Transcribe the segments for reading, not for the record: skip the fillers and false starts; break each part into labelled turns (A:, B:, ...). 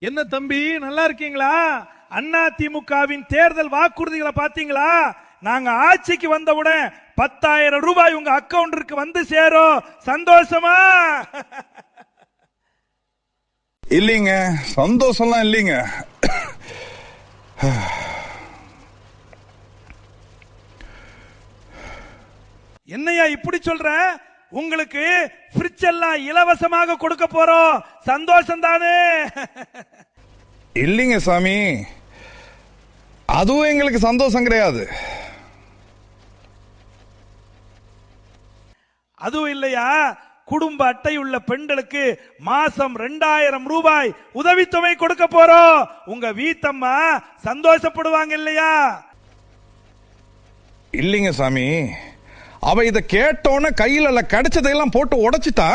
A: என்ன தம்பி நல்லா இருக்கீங்களா? அதிமுகவின் தேர்தல் வாக்குறுதிகளை பாத்தீங்களா? நாங்க ஆட்சிக்கு வந்தவுடன் 10,000 ரூபாய் உங்க அக்கவுண்டிற்கு வந்து சேரும். சந்தோஷமா?
B: இல்லீங்க, சந்தோஷம்லாம் இல்லீங்க.
A: என்னையா இப்படி சொல்ற? உங்களுக்கு ஃப்ரிட்ஜ் எல்லாம் இலவசமாக கொடுக்க போறோம். சந்தோஷம் தானே?
B: இல்லீங்க சாமி, அதுவும் எங்களுக்கு சந்தோஷம் கிடையாது.
A: அதுவும் இல்லையா? குடும்ப அட்டை உள்ள பெண்களுக்கு மாசம் 2,000 ரூபாய் உதவித்தொகை கொடுக்க போறோம். உங்க வீட்டம்மா சந்தோஷப்படுவாங்க இல்லையா?
B: இல்லீங்க சாமி, அவ இத கேட்டோன்னு கையில கிடைச்சதையெல்லாம் போட்டு உடைச்சிட்டா.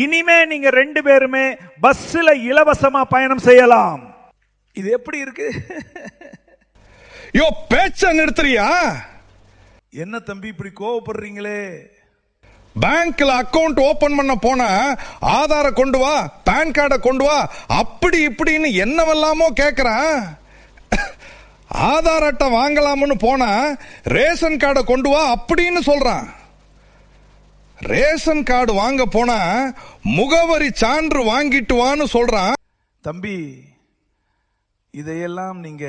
A: இனிமே நீங்க 2 பேருமே பஸ்ல இலவசமா பயணம் செய்யலாம். இது எப்படி இருக்கு?
B: யோ, பேச்ச நிறுத்துறியா?
A: என்ன தம்பி இப்படி கோவப்படுறீங்களே?
B: பேங்க்ல அக்கவுண்ட் ஓபன் பண்ண போன ஆதார கொண்டு வா, பான் கார்டை கொண்டு வா, அப்படி இப்படின்னு என்னவெல்லாமோ கேக்குறான். ஆதார் அட்டை வாங்கலாம்னு போனா ரேஷன் கார்டை கொண்டு வா அப்படின்னு சொல்றான். ரேஷன் கார்டு வாங்க போனா முகவரி சான்று வாங்கிட்டு வான்னு சொல்றான்.
A: தம்பி, இதையெல்லாம் நீங்க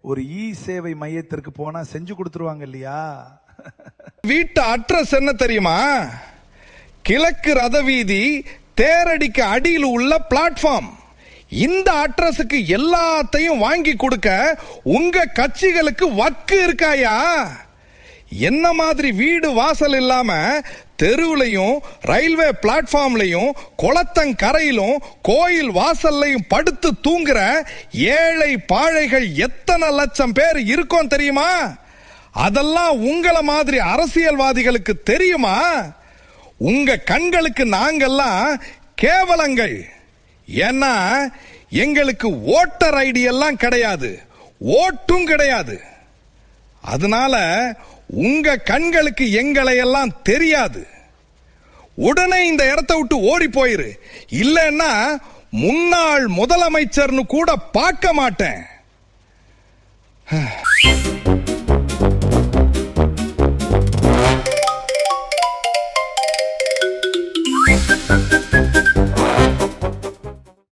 A: ஒரு இ சேவை மையத்திற்கு போனா செஞ்சு கொடுத்துருவாங்க இல்லையா?
B: வீட்டு அட்ரஸ் என்ன தெரியுமா? கிழக்கு ரத வீதி, தேரடிக்கு அடியில் உள்ள பிளாட்ஃபார்ம். இந்த அட்ரஸுக்கு எல்லாத்தையும் வாங்கி கொடுக்க உங்க கட்சிகளுக்கு வக்கு இருக்காயா? என்ன மாதிரி வீடு வாசல் இல்லாம தெருவுலையும் ரயில்வே பிளாட்ஃபார்ம்லையும் குளத்தங்கரையிலும் கோயில் வாசல்லையும் படுத்து தூங்குற ஏழை பாழைகள் எத்தனை லட்சம் பேர் இருக்கும் தெரியுமா? அதெல்லாம் உங்கள மாதிரி அரசியல்வாதிகளுக்கு தெரியுமா? உங்க கண்களுக்கு நாங்கெல்லாம் கேவலங்கள். ஏன்னா எங்களுக்கு ஓட்டர் ஐடி எல்லாம் கிடையாது, ஓட்டும் கிடையாது. அதனால உங்க கண்களுக்கு எங்களை எல்லாம் தெரியாது. உடனே இந்த இடத்தை விட்டு ஓடி போயிரு, இல்லன்னா முன்னாள் முதலமைச்சர்னு கூட பார்க்க மாட்டேன்.